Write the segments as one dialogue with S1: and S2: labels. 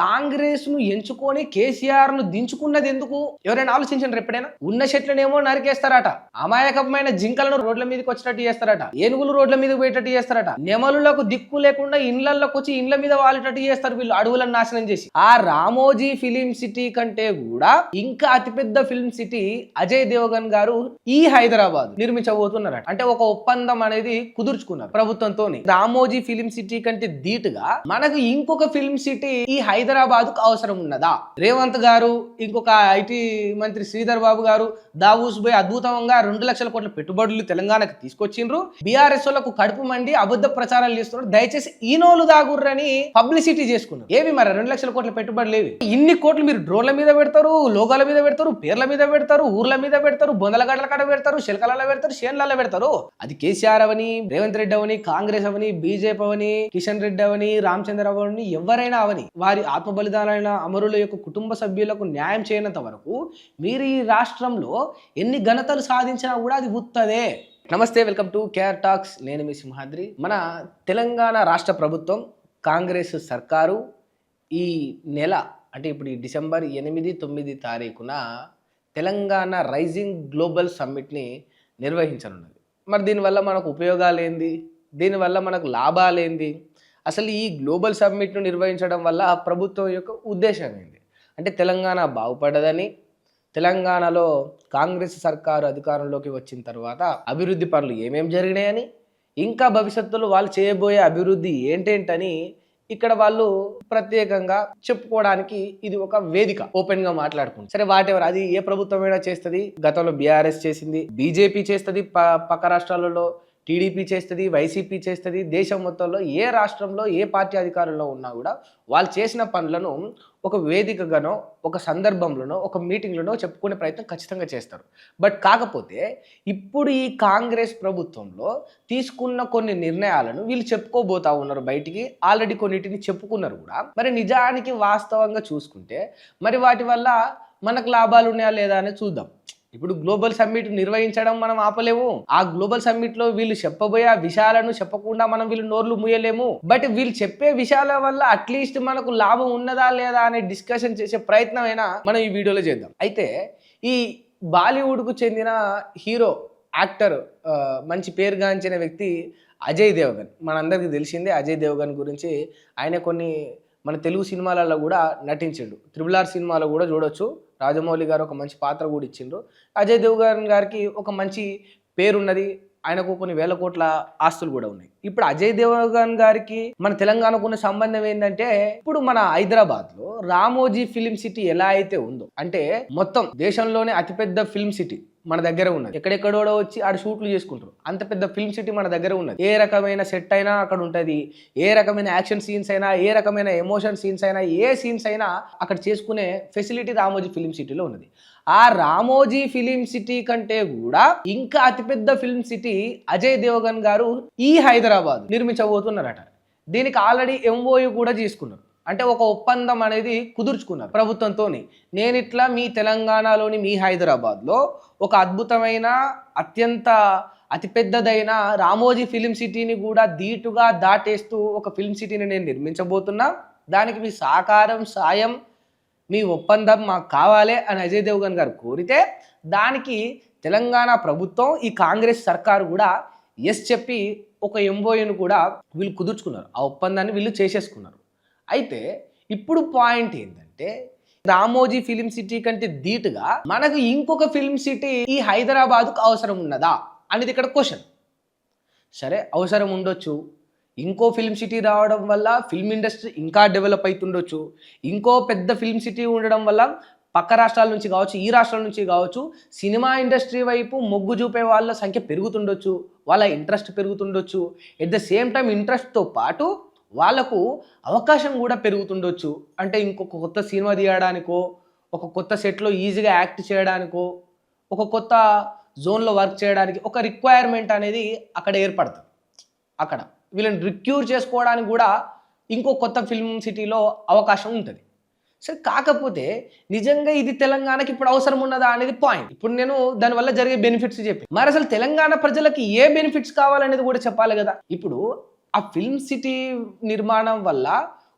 S1: కాంగ్రెస్ ను ఎంచుకొని కేసీఆర్ ను దించుకున్నది ఎందుకు? ఎవరైనా ఆలోచించండి ఎప్పుడైనా? ఉన్న చెట్లనేమో నరికేస్తారట, అమాయకమైన జింకలను రోడ్ల మీదకి వచ్చేటట్టు చేస్తారట, ఏనుగులు రోడ్ల మీదకి పోయేటట్టు చేస్తారట, నెమలులకు దిక్కు లేకుండా ఇండ్లలోకి వచ్చి ఇండ్ల మీద వాలేటట్టు చేస్తారు వీళ్ళు, అడవులను నాశనం చేసి. ఆ రామోజీ ఫిలిం సిటీ కంటే కూడా ఇంకా అతిపెద్ద ఫిల్మ్ సిటీ అజయ్ దేవగన్ గారు ఈ హైదరాబాద్ నిర్మించబోతున్నారట. అంటే ఒక ఒప్పందం అనేది కుదుర్చుకున్నారు ప్రభుత్వంతో. రామోజీ ఫిలిం సిటీ కంటే ధీటుగా మనకు ఇంకొక ఫిల్మ్ సిటీ ఈ హైదరాబాద్ కు అవసరం ఉన్నదా? రేవంత్ గారు, ఇంకొక ఐటీ మంత్రి శ్రీధర్ బాబు గారు దావూస్ పోయి అద్భుతంగా 2 లక్షల కోట్ల పెట్టుబడులు తెలంగాణకు తీసుకొచ్చిండ్రు. బీఆర్ఎస్ లకు కడుపు మండి అబద్ధ ప్రచారాలు చేస్తున్నారు. దయచేసి ఈనోలు దాగుర్రని పబ్లిసిటీ చేసుకున్నారు. ఏవి మరి 2 లక్షల కోట్ల పెట్టుబడులు ఏవి? ఇన్ని కోట్లు మీరు డ్రోన్ల మీద పెడతారు, లోగాల మీద పెడతారు, పేర్ల మీద పెడతారు, ఊర్ల మీద పెడతారు, బొందలగడ్డల కాడ పెడతారు, శిల్కలలో పెడతారు, షేన్లలో పెడతారు. అది కేసీఆర్ అవని, రేవంత్ రెడ్డి అవని, కాంగ్రెస్ అవని, బీజేపీ అవని, కిషన్ రెడ్డి అవని, రామచంద్రరావు అవని, ఎవరైనా అవని, వారి ఆత్మ బలిదానైన అమరుల యొక్క కుటుంబ సభ్యులకు న్యాయం చేయనంత వరకు మీరు ఈ రాష్ట్రంలో ఎన్ని ఘనతలు సాధించినా కూడా అది ఉత్తదే. నమస్తే, వెల్కమ్ టు కేఆర్ టాక్స్. నేను మీ సింహాద్రి. మన తెలంగాణ రాష్ట్ర ప్రభుత్వం, కాంగ్రెస్ సర్కారు ఈ నెల అంటే ఇప్పుడు ఈ డిసెంబర్ 8, 9 తారీఖున తెలంగాణ రైజింగ్ గ్లోబల్ సమ్మిట్ని నిర్వహించనున్నది. మరి దీనివల్ల మనకు ఉపయోగాలు ఏంది? దీనివల్ల మనకు లాభాలు ఏంది? అసలు ఈ గ్లోబల్ సమ్మిట్ను నిర్వహించడం వల్ల ప్రభుత్వం యొక్క ఉద్దేశం ఏంది? అంటే తెలంగాణ బాగుపడదని, తెలంగాణలో కాంగ్రెస్ సర్కారు అధికారంలోకి వచ్చిన తర్వాత అభివృద్ధి పనులు ఏమేమి జరిగినాయని, ఇంకా భవిష్యత్తులో వాళ్ళు చేయబోయే అభివృద్ధి ఏంటేంటని ఇక్కడ వాళ్ళు ప్రత్యేకంగా చెప్పుకోవడానికి ఇది ఒక వేదిక. ఓపెన్ గా మాట్లాడుకుంటారు. సరే, వాటెవర్, అది ఏ ప్రభుత్వమైనా చేస్తుంది. గతంలో బీఆర్ఎస్ చేసింది, బీజేపీ చేస్తుంది, పక్క రాష్ట్రాలలో టీడీపీ చేస్తుంది, వైసీపీ చేస్తుంది. దేశం మొత్తంలో ఏ రాష్ట్రంలో ఏ పార్టీ అధికారంలో ఉన్నా కూడా వాళ్ళు చేసిన పనులను ఒక వేదికగానో, ఒక సందర్భంలోనో, ఒక మీటింగ్లోనో చెప్పుకునే ప్రయత్నం ఖచ్చితంగా చేస్తారు. బట్ కాకపోతే ఇప్పుడు ఈ కాంగ్రెస్ ప్రభుత్వంలో తీసుకున్న కొన్ని నిర్ణయాలను వీళ్ళు చెప్పుకోబోతా ఉన్నారు బయటికి. ఆల్రెడీ కొన్నిటిని చెప్పుకున్నారు కూడా. మరి నిజానికి వాస్తవంగా చూసుకుంటే మరి వాటి వల్ల మనకు లాభాలు ఉన్నాయా లేదా అనేది చూద్దాం. ఇప్పుడు గ్లోబల్ సమ్మిట్ నిర్వహించడం మనం ఆపలేము. ఆ గ్లోబల్ సమ్మిట్ లో వీళ్ళు చెప్పబోయే విషయాలను చెప్పకుండా మనం వీళ్ళు నోర్లు ముయ్యలేము. బట్ వీళ్ళు చెప్పే విషయాల వల్ల అట్లీస్ట్ మనకు లాభం ఉన్నదా లేదా అనే డిస్కషన్ చేసే ప్రయత్నం అయినా మనం ఈ వీడియోలో చేద్దాం. అయితే ఈ బాలీవుడ్ కు చెందిన హీరో, యాక్టర్, మంచి పేరుగాంచిన వ్యక్తి అజయ్ దేవగన్. మనందరికీ తెలిసిందే అజయ్ దేవగన్ గురించి. ఆయన కొన్ని మన తెలుగు సినిమాలలో కూడా నటించిండు. RRR సినిమాలో కూడా చూడొచ్చు. రాజమౌళి గారు ఒక మంచి పాత్ర కూడా ఇచ్చిండ్రు. అజయ్ దేవగన్ గారికి ఒక మంచి పేరున్నది. ఆయనకు కొన్ని వేల కోట్ల ఆస్తులు కూడా ఉన్నాయి. ఇప్పుడు అజయ్ దేవగన్ గారికి మన తెలంగాణకు ఉన్న సంబంధం ఏంటంటే, ఇప్పుడు మన హైదరాబాద్ లో రామోజీ ఫిలిం సిటీ ఎలా అయితే ఉందో, అంటే మొత్తం దేశంలోనే అతిపెద్ద ఫిల్మ్ సిటీ మన దగ్గర ఉన్నది. ఎక్కడెక్కడో వచ్చి ఆడ షూట్లు చేసుకుంటారు. అంత పెద్ద ఫిల్మ్ సిటీ మన దగ్గర ఉన్నది. ఏ రకమైన సెట్ అయినా అక్కడ ఉంటుంది. ఏ రకమైన యాక్షన్ సీన్స్ అయినా, ఏ రకమైన ఎమోషన్ సీన్స్ అయినా, ఏ సీన్స్ అయినా అక్కడ చేసుకునే ఫెసిలిటీ రామోజీ ఫిలిం సిటీలో ఉన్నది. ఆ రామోజీ ఫిలిం సిటీ కంటే కూడా ఇంకా అతిపెద్ద ఫిల్మ్ సిటీ అజయ్ దేవగన్ గారు ఈ హైదరాబాద్ నిర్మించబోతున్నారట. దీనికి ఆల్రెడీ MOU కూడా తీసుకున్నారు. అంటే ఒక ఒప్పందం అనేది కుదుర్చుకున్నారు ప్రభుత్వంతో. నేను ఇట్లా మీ తెలంగాణలోని మీ హైదరాబాద్లో ఒక అద్భుతమైన, అత్యంత అతిపెద్దదైన రామోజీ ఫిలిం సిటీని కూడా ధీటుగా దాటేస్తూ ఒక ఫిల్మ్ సిటీని నేను నిర్మించబోతున్నా. దానికి మీ సహకారం, సాయం, మీ ఒప్పందం మాకు కావాలి అని అజయ్ దేవగన్ గారు కోరితే, దానికి తెలంగాణ ప్రభుత్వం, ఈ కాంగ్రెస్ సర్కారు కూడా ఎస్ చెప్పి ఒక MOUను కూడా వీళ్ళు కుదుర్చుకున్నారు. ఆ ఒప్పందాన్ని వీళ్ళు చేసేసుకున్నారు. అయితే ఇప్పుడు పాయింట్ ఏంటంటే, రామోజీ ఫిలిం సిటీ కంటే ధీటుగా మనకు ఇంకొక ఫిల్మ్ సిటీ ఈ హైదరాబాద్కు అవసరం ఉన్నదా అనేది ఇక్కడ క్వశ్చన్. సరే, అవసరం ఉండొచ్చు. ఇంకో ఫిల్మ్ సిటీ రావడం వల్ల ఫిల్మ్ ఇండస్ట్రీ ఇంకా డెవలప్ అవుతుండొచ్చు. ఇంకో పెద్ద ఫిల్మ్ సిటీ ఉండడం వల్ల పక్క రాష్ట్రాల నుంచి కావచ్చు, ఈ రాష్ట్రాల నుంచి కావచ్చు, సినిమా ఇండస్ట్రీ వైపు మొగ్గు చూపే వాళ్ళ సంఖ్య పెరుగుతుండొచ్చు, వాళ్ళ ఇంట్రెస్ట్ పెరుగుతుండొచ్చు. ఎట్ ద సేమ్ టైం ఇంట్రెస్ట్తో పాటు వాళ్ళకు అవకాశం కూడా పెరుగుతుండొచ్చు. అంటే ఇంకొక కొత్త సినిమా తీయడానికో, ఒక కొత్త సెట్లో ఈజీగా యాక్ట్ చేయడానికో, ఒక కొత్త జోన్లో వర్క్ చేయడానికి ఒక రిక్వైర్మెంట్ అనేది అక్కడ ఏర్పడుతుంది. అక్కడ వీళ్ళని రిక్యూర్ చేసుకోవడానికి కూడా ఇంకో కొత్త ఫిల్మ్ సిటీలో అవకాశం ఉంటుంది. సరే, కాకపోతే నిజంగా ఇది తెలంగాణకి ఇప్పుడు అవసరం ఉన్నదా అనేది పాయింట్. ఇప్పుడు నేను దానివల్ల జరిగే బెనిఫిట్స్ చెప్పి, మరి అసలు తెలంగాణ ప్రజలకి ఏ బెనిఫిట్స్ కావాలనేది కూడా చెప్పాలి కదా. ఇప్పుడు ఆ ఫిల్మ్ సిటీ నిర్మాణం వల్ల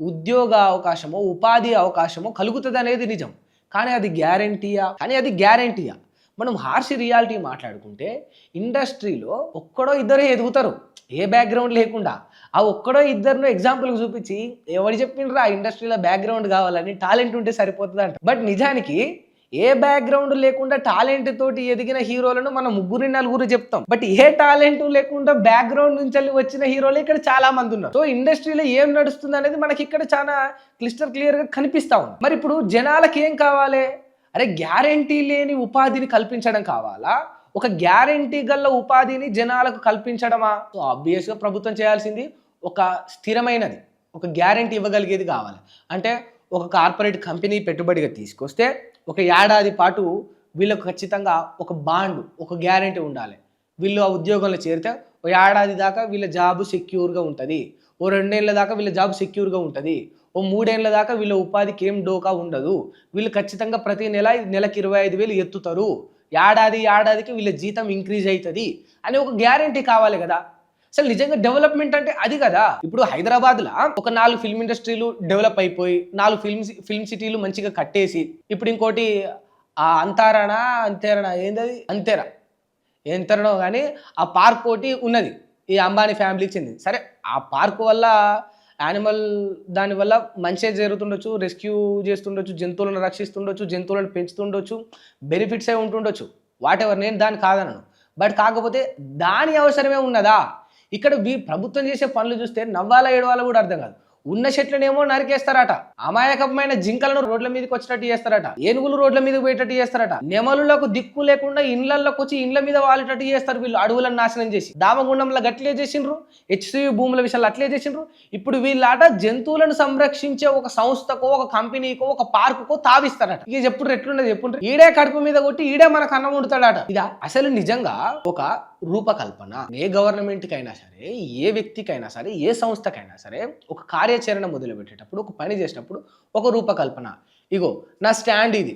S1: ఉద్యోగ అవకాశమో ఉపాధి అవకాశమో కలుగుతుంది అనేది నిజం. కానీ అది గ్యారంటీయా? మనం హార్ష్ రియాలిటీ మాట్లాడుకుంటే ఇండస్ట్రీలో ఒక్కడో ఇద్దరే ఎదుగుతారు, ఏ బ్యాక్గ్రౌండ్ లేకుండా. ఆ ఒక్కడో ఇద్దరినో ఎగ్జాంపుల్కి చూపించి ఎవరు చెప్పిండ్రు ఆ ఇండస్ట్రీలో బ్యాక్గ్రౌండ్ కావాలని, టాలెంట్ ఉంటే సరిపోతుంది అంట. బట్ నిజానికి ఏ బ్యాక్గ్రౌండ్ లేకుండా టాలెంట్ తోటి ఎదిగిన హీరోలను మనం 3-4 చెప్తాం. బట్ ఏ టాలెంట్ లేకుండా బ్యాక్గ్రౌండ్ నుంచి వచ్చిన హీరోలు ఇక్కడ చాలా మంది ఉన్నారు. సో ఇండస్ట్రీలో ఏం నడుస్తుంది అనేది మనకి ఇక్కడ చాలా క్లియర్ గా కనిపిస్తా ఉంది. మరి ఇప్పుడు జనాలకి ఏం కావాలి? అరే గ్యారంటీ లేని ఉపాధిని కల్పించడం కావాలా, ఒక గ్యారంటీ గల ఉపాధిని జనాలకు కల్పించడమా? సో ఆబ్వియస్గా ప్రభుత్వం చేయాల్సింది ఒక స్థిరమైనది, ఒక గ్యారంటీ ఇవ్వగలిగేది కావాలి. అంటే ఒక కార్పొరేట్ కంపెనీ పెట్టుబడిగా తీసుకొస్తే ఒక ఏడాది పాటు వీళ్ళకు ఖచ్చితంగా ఒక బాండ్, ఒక గ్యారంటీ ఉండాలి. వీళ్ళు ఆ ఉద్యోగంలో చేరితే ఒక ఏడాది దాకా వీళ్ళ జాబ్ సెక్యూర్గా ఉంటుంది, ఓ 2 ఏళ్ళ దాకా వీళ్ళ జాబ్ సెక్యూర్గా ఉంటుంది, ఓ 3 ఏళ్ళ దాకా వీళ్ళ ఉపాధికి ఏం డోకా ఉండదు, వీళ్ళు ఖచ్చితంగా ప్రతి నెలకి 25,000 ఎత్తుతారు, ఏడాదికి వీళ్ళ జీతం ఇంక్రీజ్ అవుతుంది అని ఒక గ్యారంటీ కావాలి కదా. అసలు నిజంగా డెవలప్మెంట్ అంటే అది కదా. ఇప్పుడు హైదరాబాద్లో ఒక 4 ఫిల్మ్ ఇండస్ట్రీలు డెవలప్ అయిపోయి 4 ఫిల్మ్ సిటీలు మంచిగా కట్టేసి, ఇప్పుడు ఇంకోటి ఆ అంతేరా ఎంతరణో కానీ ఆ పార్క్ ఒకటి ఉన్నది, ఈ అంబానీ ఫ్యామిలీకి చెందింది. సరే ఆ పార్క్ వల్ల దానివల్ల మంచిగా జరుగుతుండొచ్చు, రెస్క్యూ చేస్తుండొచ్చు, జంతువులను రక్షిస్తుండొచ్చు, జంతువులను పెంచుతుండొచ్చు, బెనిఫిట్స్ అయి ఉంటుండొచ్చు, వాట్ ఎవర్, నేను దాన్ని కాదనను. బట్ కాకపోతే దాని అవసరమే ఉన్నదా? ఇక్కడ ప్రభుత్వం చేసే పనులు చూస్తే నవ్వాలా ఏడవాలా కూడా అర్థం కాదు. ఉన్న చెట్లనేమో నరికేస్తారట, అమాయకమైన జింకలను రోడ్ల మీదకి వచ్చేటట్టు చేస్తారట, ఏనుగులు రోడ్ల మీదకి పోయేటట్టు చేస్తారట, నెమలులకు దిక్కు లేకుండా ఇండ్లలోకి వచ్చి ఇండ్ల మీద వాలేటట్టు చేస్తారు వీళ్ళు, అడవులను నాశనం చేసి. దామగుండంలో గట్లే చేసిండ్రు, హెచ్సివి భూముల విషయాలు అట్లే చేసిండ్రు. ఇప్పుడు వీళ్ళాట జంతువులను సంరక్షించే ఒక సంస్థకో, ఒక కంపెనీకో, ఒక పార్కుకో తావిస్తారట. ఇక చెప్పుడు ఎట్లున్నది చెప్పుండ్రు, ఈడే కడుపు మీద కొట్టి ఈడే మనకు అన్నం వండుతాడట. ఇదా అసలు నిజంగా ఒక రూపకల్పన? ఏ గవర్నమెంట్కి అయినా సరే, ఏ వ్యక్తికైనా సరే, ఏ సంస్థకైనా సరే ఒక కార్యాచరణ మొదలుపెట్టేటప్పుడు, ఒక పని చేసేటప్పుడు ఒక రూపకల్పన. ఇగో నా స్టాండ్ ఇది,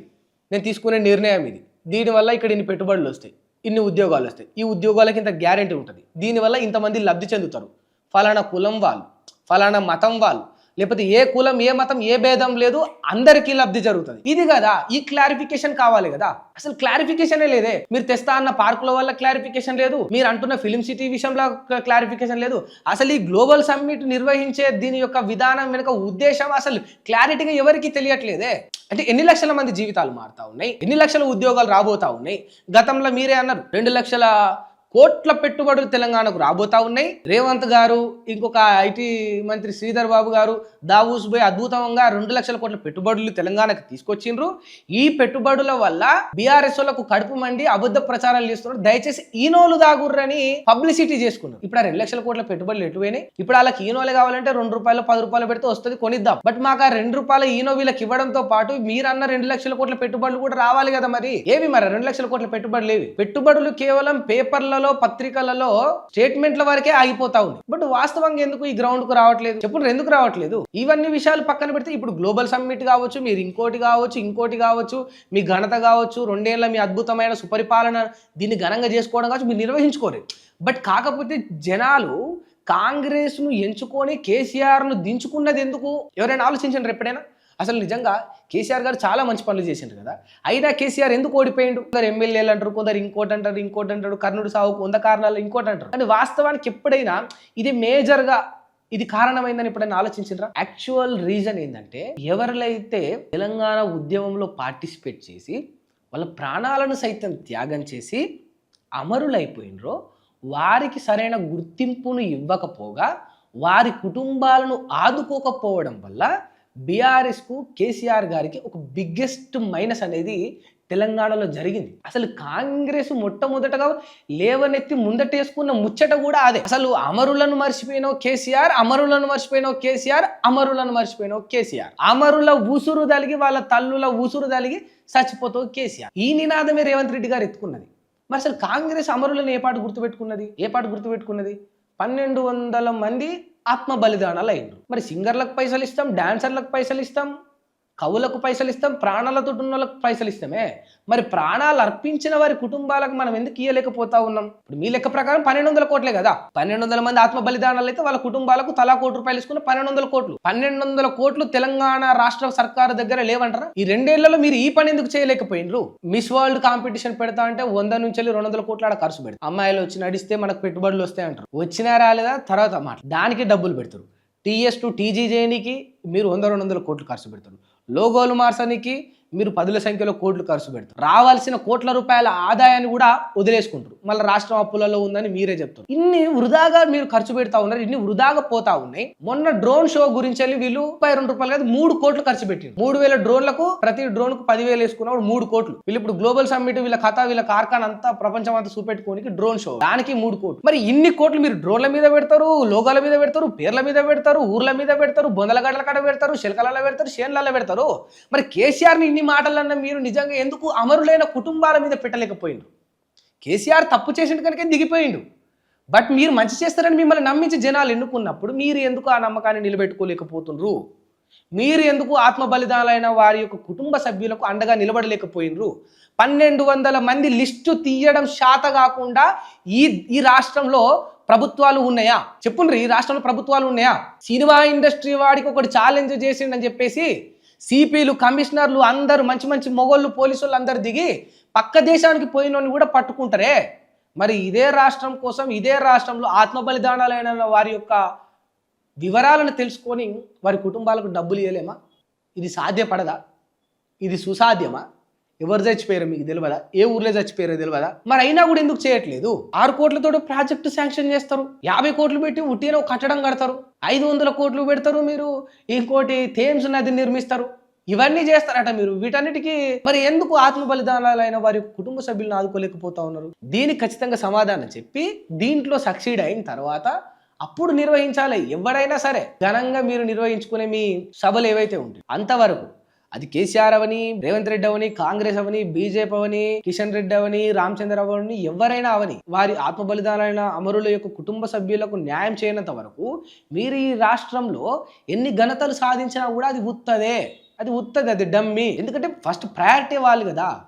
S1: నేను తీసుకునే నిర్ణయం ఇది, దీనివల్ల ఇక్కడ ఇన్ని పెట్టుబడులు వస్తాయి, ఇన్ని ఉద్యోగాలు వస్తాయి, ఈ ఉద్యోగాలకి ఇంత గ్యారెంటీ ఉంటుంది, దీనివల్ల ఇంతమంది లబ్ధి చెందుతారు, ఫలానా కులం వాళ్ళు, ఫలానా మతం వాళ్ళు, లేకపోతే ఏ కులం, ఏ మతం, ఏ భేదం లేదు, అందరికీ లబ్ధి జరుగుతుంది. ఇది కదా, ఈ క్లారిఫికేషన్ కావాలి కదా. అసలు క్లారిఫికేషనే లేదే. మీరు తెస్తా అన్న పార్కుల వల్ల క్లారిఫికేషన్ లేదు, మీరు అంటున్న ఫిలిం సిటీ విషయంలో క్లారిఫికేషన్ లేదు. అసలు ఈ గ్లోబల్ సమ్మిట్ నిర్వహించే దీని యొక్క విధానం వెనుక ఉద్దేశం అసలు క్లారిటీగా ఎవరికి తెలియట్లేదే. అంటే ఎన్ని లక్షల మంది జీవితాలు మారుతా ఉన్నాయి, ఎన్ని లక్షల ఉద్యోగాలు రాబోతా ఉన్నాయి. గతంలో మీరే అన్నారు 2 లక్షల కోట్ల పెట్టుబడులు తెలంగాణకు రాబోతా ఉన్నాయి. రేవంత్ గారు, ఇంకొక ఐటీ మంత్రి శ్రీధర్ బాబు గారు దావూస్ పోయి అద్భుతంగా 2 లక్షల కోట్ల పెట్టుబడులు తెలంగాణకు తీసుకొచ్చిండ్రు. ఈ పెట్టుబడుల వల్ల బీఆర్ఎస్ వాళ్ళకు కడుపు మండి అబద్ధ ప్రచారాలు చేస్తున్నారు. దయచేసి ఈనోలు దాగుర్రని పబ్లిసిటీ చేసుకున్నారు. ఇప్పుడు ఆ 2 లక్షల కోట్ల పెట్టుబడులు ఎటువైనాయి? ఇప్పుడు వాళ్ళకి ఈనోలు కావాలంటే 2 రూపాయలు 10 రూపాయలు పెడితే వస్తుంది, కొనిద్దాం. బట్ మాకు ఆ 2 రూపాయల ఈనో వీళ్ళకి ఇవ్వడంతో పాటు మీరన్న 2 లక్షల కోట్ల పెట్టుబడులు కూడా రావాలి కదా. మరి ఏవి మరి 2 లక్షల కోట్ల పెట్టుబడులు ఏవి? పెట్టుబడులు కేవలం పేపర్ల పత్రికలలో స్టేట్మెంట్ల వరకే ఆగిపోతా ఉంది. బట్ వాస్తవంగా ఎందుకు ఈ గ్రౌండ్ కు రావట్లేదు? చెప్పుడు ఎందుకు రావట్లేదు? ఇవన్నీ విషయాలు పక్కన పెడితే ఇప్పుడు గ్లోబల్ సమ్మిట్ కావచ్చు, మీరు ఇంకోటి కావచ్చు, మీ ఘనత కావచ్చు, 2 ఏళ్ల మీ అద్భుతమైన సుపరిపాలన దీన్ని ఘనంగా చేసుకోవడం కావచ్చు, మీరు నిర్వహించుకోరు. బట్ కాకపోతే జనాలు కాంగ్రెస్ను ఎంచుకొని కేసీఆర్ను దించుకున్నది ఎందుకు? ఎవరైనా ఆలోచించండి ఎప్పుడైనా? అసలు నిజంగా కేసీఆర్ గారు చాలా మంచి పనులు చేసిండ్రు కదా, అయినా కేసీఆర్ ఎందుకు ఓడిపోయిండు? కొందరు ఎమ్మెల్యేలు అంటారు, కొందరు ఇంకోటి అంటారు, కర్ణుడు సావుకు 100 కారణాలు ఇంకోటి అంటారు. కానీ వాస్తవానికి ఎప్పుడైనా ఇది మేజర్గా ఇది కారణమైందని ఎప్పుడైనా ఆలోచించారా? యాక్చువల్ రీజన్ ఏంటంటే, ఎవరైతే తెలంగాణ ఉద్యమంలో పార్టిసిపేట్ చేసి వాళ్ళ ప్రాణాలను సైతం త్యాగం చేసి అమరులైపోయినరో వారికి సరైన గుర్తింపును ఇవ్వకపోగా, వారి కుటుంబాలను ఆదుకోకపోవడం వల్ల బీఆర్ఎస్కు కేసీఆర్ గారికి ఒక బిగ్గెస్ట్ మైనస్ అనేది తెలంగాణలో జరిగింది. అసలు కాంగ్రెస్ మొట్టమొదటగా లేవనెత్తి ముందటేసుకున్న ముచ్చట కూడా అదే. అసలు అమరులను మర్చిపోయినో కేసీఆర్, అమరుల ఊసురు తలిగి, వాళ్ళ తల్లుల ఊసురు తలిగి చచ్చిపోతావు కేసీఆర్. ఈ నినాదమే రేవంత్ రెడ్డి గారు ఎత్తుకున్నది. మరి అసలు కాంగ్రెస్ అమరులను ఏ పాటు గుర్తుపెట్టుకున్నది? 1200 మంది ఆత్మ బలిదానాలు అయ్యారు. మరి సింగర్లకు పైసలు ఇస్తాం, డాన్సర్లకు పైసలు ఇస్తాం, కవులకు పైసలు ఇస్తాం, ప్రాణాలతో ఉన్న వాళ్ళకి పైసలు ఇస్తామే. మరి ప్రాణాలు అర్పించిన వారి కుటుంబాలకు మనం ఎందుకు ఇయ్యలేకపోతా ఉన్నాం? ఇప్పుడు మీ లెక్క ప్రకారం 1200 కోట్లే కదా. 1200 మంది ఆత్మ బలిదానాలు అయితే వాళ్ళ కుటుంబాలకు తలా ₹1 కోటి ఇసుకున్న 1200 కోట్లు. 1200 కోట్లు తెలంగాణ రాష్ట్ర సర్కారు దగ్గర లేవంటారా? ఈ 2 ఏళ్లలో మీరు ఈ పని ఎందుకు చేయలేకపోయినరు? మిస్ వరల్డ్ కాంపిటీషన్ పెడతా అంటే 100 నుంచి 200 కోట్ల ఆడ ఖర్చు పెడతారు. అమ్మాయిలు వచ్చి నడిస్తే మనకు పెట్టుబడులు వస్తాయి అంటారు. వచ్చినా రాలేదా తర్వాత మాట, దానికి డబ్బులు పెడతారు. TS2 TG చేయడానికి మీరు 100-200 కోట్లు ఖర్చు పెడతారు. లోగోలు మార్చడానికి మీరు 10ల సంఖ్యలో కోట్లు ఖర్చు పెడతారు. రావాల్సిన కోట్ల రూపాయల ఆదాయాన్ని కూడా వదిలేసుకుంటారు. మళ్ళీ రాష్ట్రం అప్పులలో ఉందని మీరే చెప్తారు. ఇన్ని వృధాగా మీరు ఖర్చు పెడతా ఉన్నారు, ఇన్ని వృధాగా పోతా ఉన్నాయి. మొన్న డ్రోన్ షో గురించి వెళ్ళి వీళ్ళు ₹32 కాదు 3 కోట్లు ఖర్చు పెట్టింది. 3000 డ్రోన్లకు ప్రతి డ్రోన్ కు 10,000 వేసుకున్నప్పుడు 3 కోట్లు. వీళ్ళు ఇప్పుడు గ్లోబల్ సమ్మిట్ వీళ్ళ కథ వీళ్ళ కార్ఖాన్ అంతా ప్రపంచం అంతా చూపెట్టుకోనికి డ్రోన్ షో, దానికి 3 కోట్లు. మరి ఇన్ని కోట్లు మీరు డ్రోన్ల మీద పెడతారు, లోగాల మీద పెడతారు, పేర్ల మీద పెడతారు, ఊర్ల మీద పెడతారు, బొందలగడ్డల కాడ పెడతారు, శిల్కలలో పెడతారు, షేన్లలో పెడతారు. మరి కేసీఆర్ని ఇన్ని మాటలన్నా మీరు నిజంగా ఎందుకు అమరులైన కుటుంబాల మీద పెట్టలేకపోయిండు? కేసీఆర్ తప్పు చేసిన కనుక దిగిపోయిండు. బట్ మీరు మంచి చేస్తారని మిమ్మల్ని నమ్మించి జనాలు ఎన్నుకున్నప్పుడు మీరు ఎందుకు ఆ నమ్మకాన్ని నిలబెట్టుకోలేకపోతుండ్రు? మీరు ఎందుకు ఆత్మ బలిదానాలైన వారి యొక్క కుటుంబ సభ్యులకు అండగా నిలబడలేకపోయినరు? 1200 మంది లిస్టు తీయడం శాత కాకుండా ఈ రాష్ట్రంలో ప్రభుత్వాలు ఉన్నాయా? చెప్పుండ్రి, ఈ రాష్ట్రంలో ప్రభుత్వాలు ఉన్నాయా? సినిమా ఇండస్ట్రీ వాడికి ఒకటి ఛాలెంజ్ చేసిండని చెప్పేసి సిపిలు కమిషనర్లు అందరూ మంచి మంచి మొగోళ్ళు పోలీసులు అందరు దిగి పక్క దేశానికి పోయినోని కూడా పట్టుకుంటారే. మరి ఇదే రాష్ట్రం కోసం ఇదే రాష్ట్రంలో ఆత్మ బలిదానాలైన వారి యొక్క వివరాలను తెలుసుకొని వారి కుటుంబాలకు డబ్బులు ఇవ్వలేమా? ఇది సాధ్యపడదా? ఇది సుసాధ్యమా? ఎవరు చచ్చిపోయారో మీకు తెలియదా? ఏ ఊర్లో చచ్చిపోయారో తెలియదా? మరి అయినా కూడా ఎందుకు చేయట్లేదు? 6 కోట్లతో ప్రాజెక్టు శాంక్షన్ చేస్తారు, 50 కోట్లు పెట్టి ఉట్టిన కట్టడం కడతారు, 500 కోట్లు పెడతారు, మీరు ఇంకోటి థేమ్స్ నది నిర్మిస్తారు, ఇవన్నీ చేస్తారట మీరు. వీటన్నిటికీ మరి ఎందుకు ఆత్మ బలిదానాలైన వారి కుటుంబ సభ్యులను ఆదుకోలేకపోతా ఉన్నారు? దీనికి ఖచ్చితంగా సమాధానం చెప్పి దీంట్లో సక్సీడ్ అయిన తర్వాత అప్పుడు నిర్వహించాలి. ఎవరైనా సరే ఘనంగా మీరు నిర్వహించుకునే మీ సభలు ఏవైతే ఉంటాయి అంతవరకు, అది కేసీఆర్ అవని, రేవంత్ రెడ్డి అవని, కాంగ్రెస్ అవని, బీజేపీ అవని, కిషన్ రెడ్డి అవని, రామచంద్రరావు అవని, ఎవరైనా అవని, వారి ఆత్మ బలిదానాలైన అమరుల యొక్క కుటుంబ సభ్యులకు న్యాయం చేయనంత వరకు మీరు ఈ రాష్ట్రంలో ఎన్ని ఘనతలు సాధించినా కూడా అది ఉత్తదే, అది ఉత్తది, అది డమ్మి. ఎందుకంటే ఫస్ట్ ప్రయారిటీ వాళ్ళు కదా.